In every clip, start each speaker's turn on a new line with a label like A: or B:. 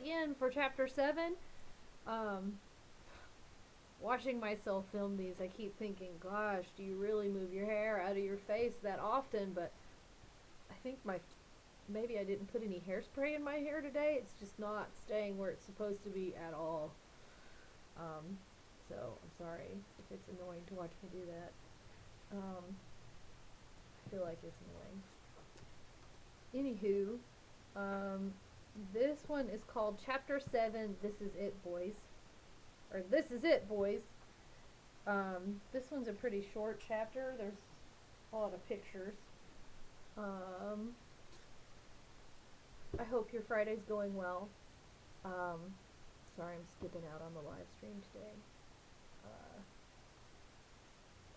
A: in for chapter 7. Um, Watching myself film these, I keep thinking, gosh, do you really move your hair out of your face that often? But I think maybe I didn't put any hairspray in my hair today. It's just not staying where it's supposed to be at all. Um, so I'm sorry if it's annoying to watch me do that. I feel like it's annoying. Anywho, this one is called Chapter 7, This Is It, Boys. Or This Is It, Boys. This one's a pretty short chapter. There's a lot of pictures. I hope your Friday's going well. Sorry, I'm skipping out on the live stream today.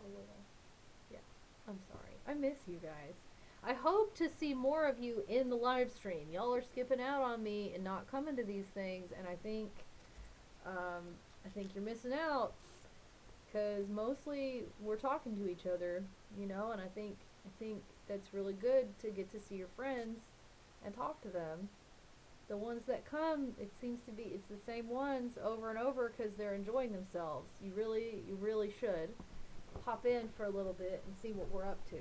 A: A little. Yeah, I'm sorry. I miss you guys. I hope to see more of you in the live stream. Y'all are skipping out on me and not coming to these things, and I think you're missing out, because mostly we're talking to each other, and I think that's really good to get to see your friends and talk to them. The ones that come, it seems to be it's the same ones over and over because they're enjoying themselves. You really should pop in for a little bit and see what we're up to.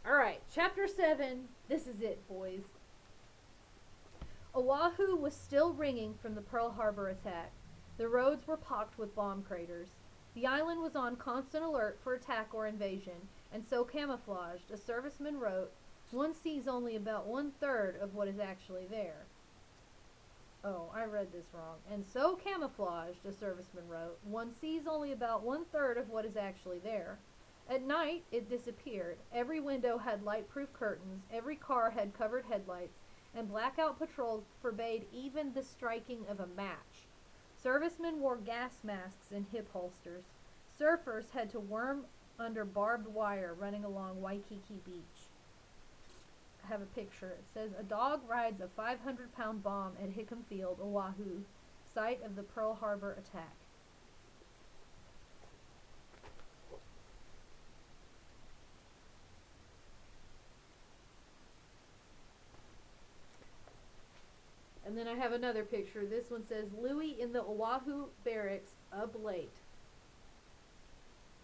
A: Alright, chapter 7, this is it, boys. Oahu was still ringing from the Pearl Harbor attack. The roads were pocked with bomb craters. The island was on constant alert for attack or invasion, and so camouflaged, a serviceman wrote, one sees only about 1/3 of what is actually there. Oh, I read this wrong. And so camouflaged, a serviceman wrote, one sees only about 1/3 of what is actually there. At night, it disappeared. Every window had light-proof curtains, every car had covered headlights, and blackout patrols forbade even the striking of a match. Servicemen wore gas masks and hip holsters. Surfers had to worm under barbed wire running along Waikiki Beach. I have a picture. It says, a dog rides a 500-pound bomb at Hickam Field, Oahu, site of the Pearl Harbor attack. And then I have another picture. This one says, Louis in the Oahu barracks, up late.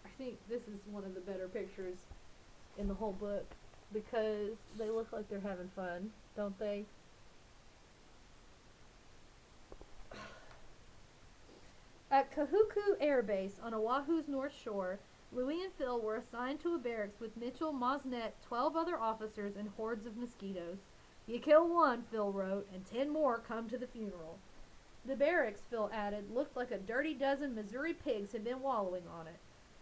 A: I think this is one of the better pictures in the whole book because they look like they're having fun, don't they? At Kahuku Air Base on Oahu's North Shore, Louis and Phil were assigned to a barracks with Mitchell, Mosnet, 12 other officers, and hordes of mosquitoes. You kill one, Phil wrote, and 10 more come to the funeral. The barracks, Phil added, looked like a dirty dozen Missouri pigs had been wallowing on it.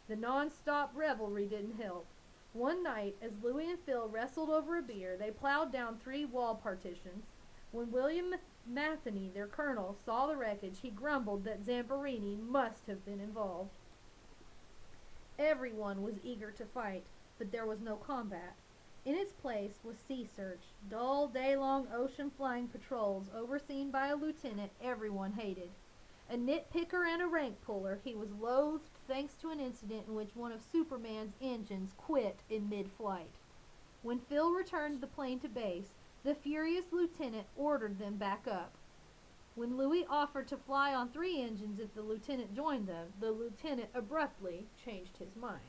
A: The non-stop revelry didn't help. One night, as Louis and Phil wrestled over a beer, they plowed down 3 wall partitions. When William Matheny, their colonel, saw the wreckage, he grumbled that Zamperini must have been involved. Everyone was eager to fight, but there was no combat. In its place was sea search, dull day-long ocean-flying patrols overseen by a lieutenant everyone hated. A nitpicker and a rank puller, he was loathed thanks to an incident in which one of Superman's engines quit in mid-flight. When Phil returned the plane to base, the furious lieutenant ordered them back up. When Louis offered to fly on 3 engines if the lieutenant joined them, the lieutenant abruptly changed his mind.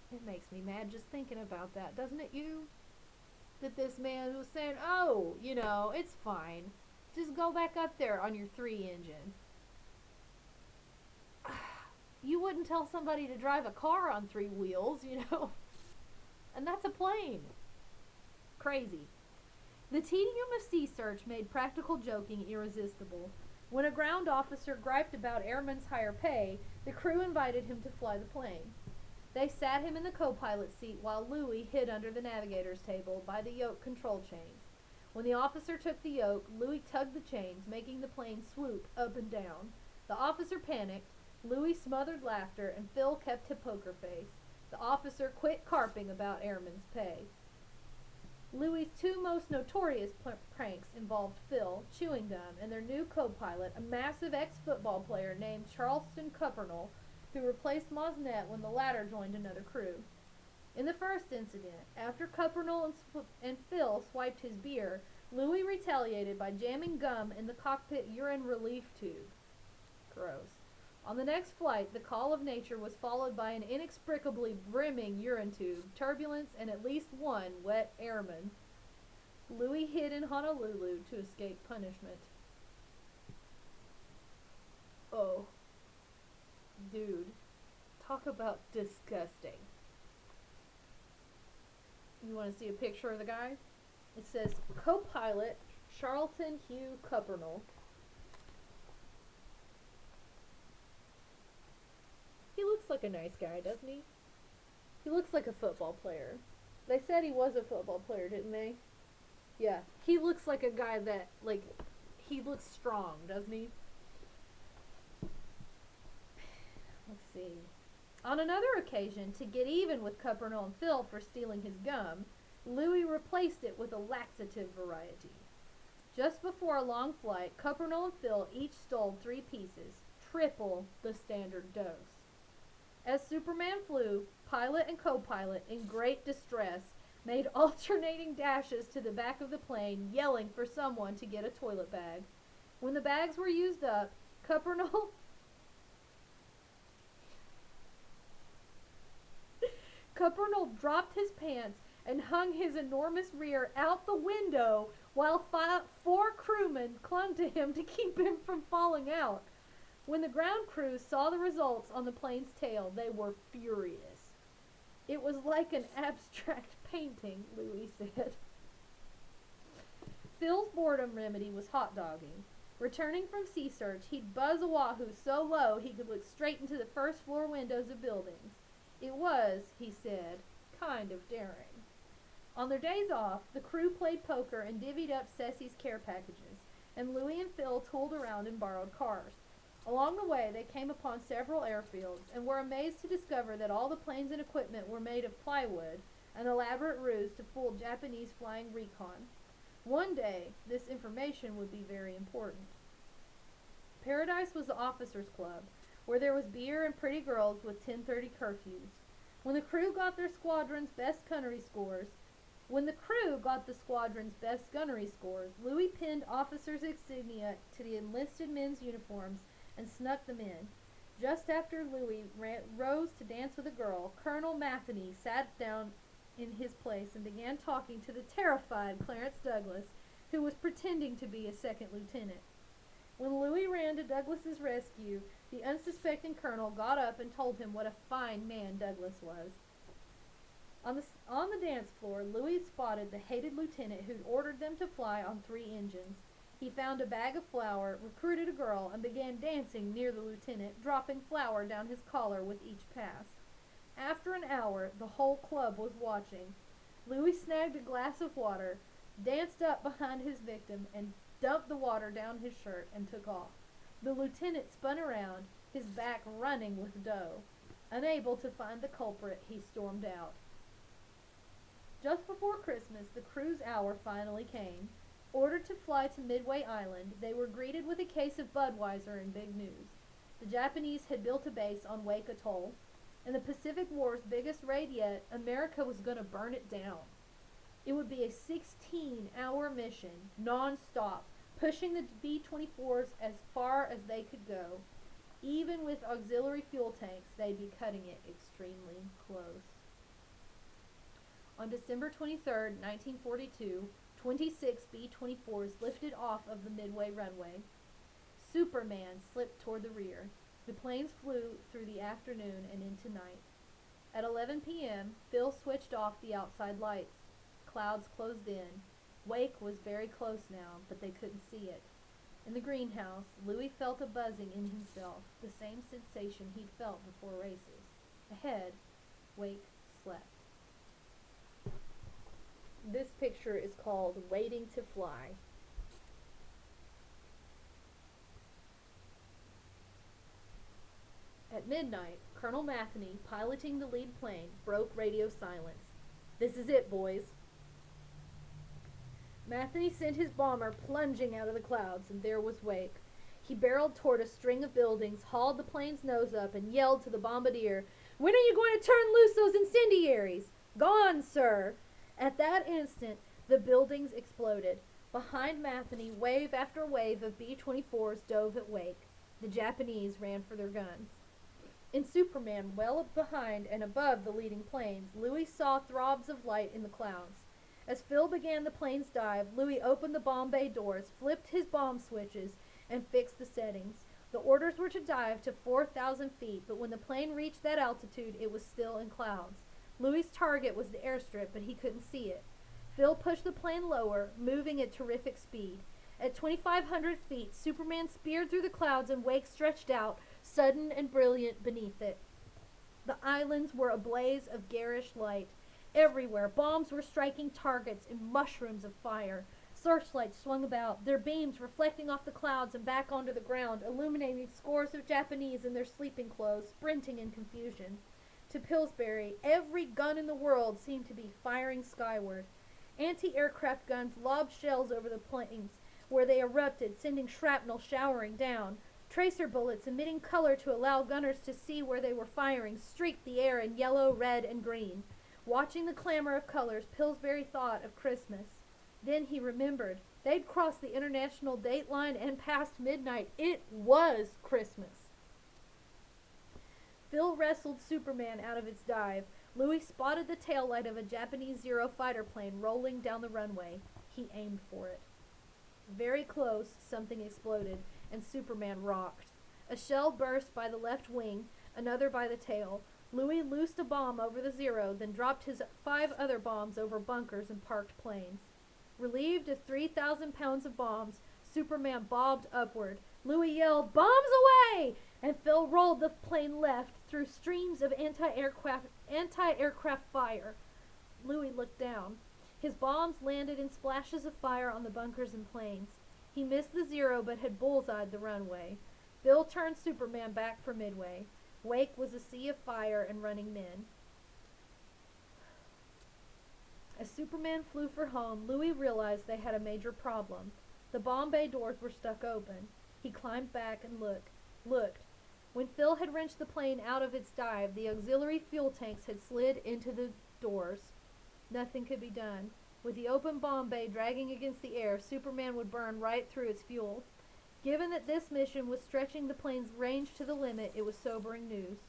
A: It makes me mad just thinking about that, doesn't it, you? That this man was saying, oh, it's fine. Just go back up there on your 3 engine. You wouldn't tell somebody to drive a car on 3 wheels, And that's a plane. Crazy. The tedium of sea search made practical joking irresistible. When a ground officer griped about airmen's higher pay, the crew invited him to fly the plane. They sat him in the co-pilot seat while Louis hid under the navigator's table by the yoke control chains. When the officer took the yoke, Louis tugged the chains, making the plane swoop up and down. The officer panicked, Louis smothered laughter, and Phil kept a poker face. The officer quit carping about airmen's pay. Louis' 2 most notorious pranks involved Phil, chewing gum, and their new co-pilot, a massive ex-football player named Charleston Cuppernell, who replaced Mosnet when the latter joined another crew. In the first incident, after Cuppernoll and Phil swiped his beer, Louis retaliated by jamming gum in the cockpit urine relief tube. Gross. On the next flight, the call of nature was followed by an inexplicably brimming urine tube, turbulence, and at least one wet airman. Louis hid in Honolulu to escape punishment. Oh. Dude. Talk about disgusting. You want to see a picture of the guy? It says, co-pilot Charlton Hugh Cuppernoll. He looks like a nice guy, doesn't he? He looks like a football player. They said he was a football player, didn't they? Yeah. He looks like a guy that, like, he looks strong, doesn't he? Let's see. On another occasion, to get even with Cuppernoll and Phil for stealing his gum, Louis replaced it with a laxative variety. Just before a long flight, Cuppernoll and Phil each stole 3 pieces, triple the standard dose. As Superman flew, pilot and co-pilot, in great distress, made alternating dashes to the back of the plane, yelling for someone to get a toilet bag. When the bags were used up, Cuppernoll dropped his pants and hung his enormous rear out the window while 4 crewmen clung to him to keep him from falling out. When the ground crew saw the results on the plane's tail, they were furious. It was like an abstract painting, Louis said. Phil's boredom remedy was hot dogging. Returning from sea search, he'd buzz Oahu so low he could look straight into the first floor windows of buildings. It was, he said, kind of daring. On their days off, the crew played poker and divvied up Ceci's care packages, and Louis and Phil tooled around in borrowed cars. Along the way, they came upon several airfields and were amazed to discover that all the planes and equipment were made of plywood, an elaborate ruse to fool Japanese flying recon. One day, this information would be very important. Paradise was the officers' club, where there was beer and pretty girls with 10:30 curfews. When the crew got the squadron's best gunnery scores, Louis pinned officers' insignia to the enlisted men's uniforms and snuck them in. Just after Louis rose to dance with a girl, Colonel Matheny sat down in his place and began talking to the terrified Clarence Douglas, who was pretending to be a second lieutenant. When Louis ran to Douglas's rescue, the unsuspecting colonel got up and told him what a fine man Douglas was. On the dance floor, Louis spotted the hated lieutenant who'd ordered them to fly on 3 engines. He found a bag of flour, recruited a girl, and began dancing near the lieutenant, dropping flour down his collar with each pass. After an hour, the whole club was watching. Louis snagged a glass of water, danced up behind his victim, and dumped the water down his shirt and took off. The lieutenant spun around, his back running with dough. Unable to find the culprit, he stormed out. Just before Christmas, the crew's hour finally came. Ordered to fly to Midway Island, they were greeted with a case of Budweiser and big news. The Japanese had built a base on Wake Atoll. In the Pacific War's biggest raid yet, America was going to burn it down. It would be a 16-hour mission, non-stop, pushing the B-24s as far as they could go. Even with auxiliary fuel tanks, they'd be cutting it extremely close. On December 23, 1942, 26 B-24s lifted off of the Midway runway. Superman slipped toward the rear. The planes flew through the afternoon and into night. At 11 p.m., Phil switched off the outside lights. Clouds closed in. Wake was very close now, but they couldn't see it. In the greenhouse, Louis felt a buzzing in himself, the same sensation he'd felt before races. Ahead, Wake slept. This picture is called Waiting to Fly. At midnight, Colonel Matheny, piloting the lead plane, broke radio silence. "This is it, boys." Matheny sent his bomber plunging out of the clouds, and there was Wake. He barreled toward a string of buildings, hauled the plane's nose up, and yelled to the bombardier, "When are you going to turn loose those incendiaries?" Gone, sir! At that instant, the buildings exploded. Behind Matheny, wave after wave of B-24s dove at Wake. The Japanese ran for their guns. In Superman, well up behind and above the leading planes, Louis saw throbs of light in the clouds. As Phil began the plane's dive, Louis opened the bomb bay doors, flipped his bomb switches, and fixed the settings. The orders were to dive to 4,000 feet, but when the plane reached that altitude, it was still in clouds. Louis's target was the airstrip, but he couldn't see it. Phil pushed the plane lower, moving at terrific speed. At 2,500 feet, Superman speared through the clouds and Wake stretched out, sudden and brilliant beneath it. The islands were a blaze of garish light. Everywhere, bombs were striking targets in mushrooms of fire. Searchlights swung about, their beams reflecting off the clouds and back onto the ground, illuminating scores of Japanese in their sleeping clothes, sprinting in confusion. To Pillsbury, every gun in the world seemed to be firing skyward. Anti-aircraft guns lobbed shells over the planes, where they erupted, sending shrapnel showering down. Tracer bullets, emitting color to allow gunners to see where they were firing, streaked the air in yellow, red, and green. Watching the clamor of colors, Pillsbury thought of Christmas. Then he remembered. They'd crossed the international date line and past midnight. It was Christmas. Phil wrestled Superman out of its dive. Louis spotted the taillight of a Japanese Zero fighter plane rolling down the runway. He aimed for it. Very close, something exploded, and Superman rocked. A shell burst by the left wing, another by the tail. Louis loosed a bomb over the Zero, then dropped his 5 other bombs over bunkers and parked planes. Relieved of 3,000 pounds of bombs, Superman bobbed upward. Louis yelled, "Bombs away!" And Phil rolled the plane left through streams of anti-aircraft fire. Louis looked down. His bombs landed in splashes of fire on the bunkers and planes. He missed the Zero but had bullseyed the runway. Phil turned Superman back for Midway. Wake was a sea of fire and running men. As Superman flew for home, Louis realized they had a major problem. The bomb bay doors were stuck open. He climbed back and looked. When Phil had wrenched the plane out of its dive, the auxiliary fuel tanks had slid into the doors. Nothing could be done. With the open bomb bay dragging against the air, Superman would burn right through its fuel. Given that this mission was stretching the plane's range to the limit, it was sobering news.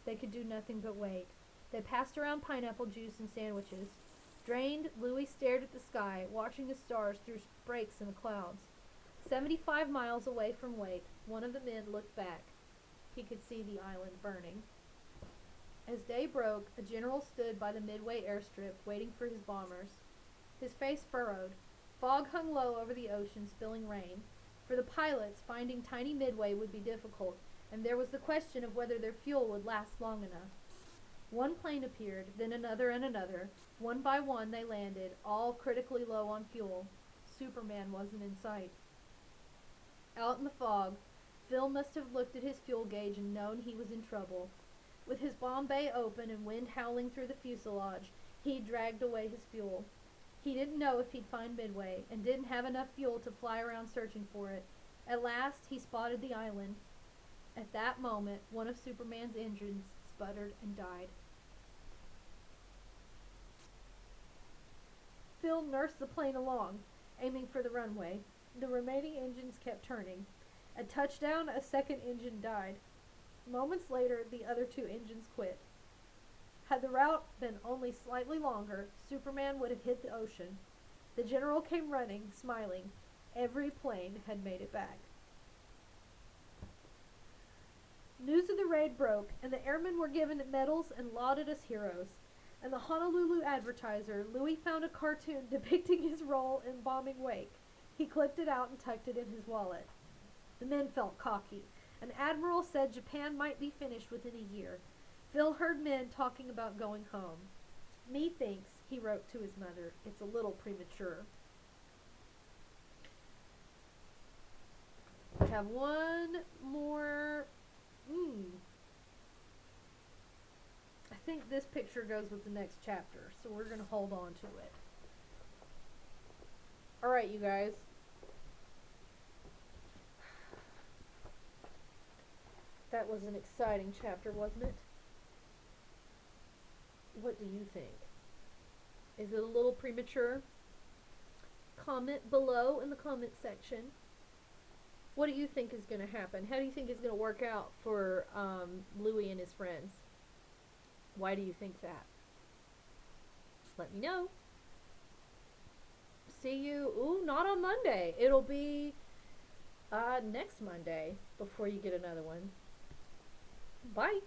A: They could do nothing but wait. They passed around pineapple juice and sandwiches. Drained, Louis stared at the sky, watching the stars through breaks in the clouds. 75 miles away from Wake, one of the men looked back. He could see the island burning. As day broke, a general stood by the Midway airstrip, waiting for his bombers. His face furrowed. Fog hung low over the ocean, spilling rain. For the pilots, finding tiny Midway would be difficult, and there was the question of whether their fuel would last long enough. One plane appeared, then another and another. One by one they landed, all critically low on fuel. Superman wasn't in sight. Out in the fog, Phil must have looked at his fuel gauge and known he was in trouble. With his bomb bay open and wind howling through the fuselage, he dragged away his fuel. He didn't know if he'd find Midway, and didn't have enough fuel to fly around searching for it. At last, he spotted the island. At that moment, one of Superman's engines sputtered and died. Phil nursed the plane along, aiming for the runway. The remaining engines kept turning. At touchdown, a second engine died. Moments later, the other 2 engines quit. Had the route been only slightly longer, Superman would have hit the ocean. The general came running, smiling. Every plane had made it back. News of the raid broke, and the airmen were given medals and lauded as heroes. In the Honolulu Advertiser, Louis found a cartoon depicting his role in bombing Wake. He clipped it out and tucked it in his wallet. The men felt cocky. An admiral said Japan might be finished within a year. Phil heard men talking about going home. "Methinks," he wrote to his mother, "it's a little premature." I have one more. I think this picture goes with the next chapter, so we're going to hold on to it. Alright, you guys. That was an exciting chapter, wasn't it? What do you think? Is it a little premature? Comment below in the comment section. What do you think is going to happen? How do you think it's going to work out for Louis and his friends? Why do you think that? Let me know. See you. Ooh, not on Monday. It'll be next Monday before you get another one. Bye.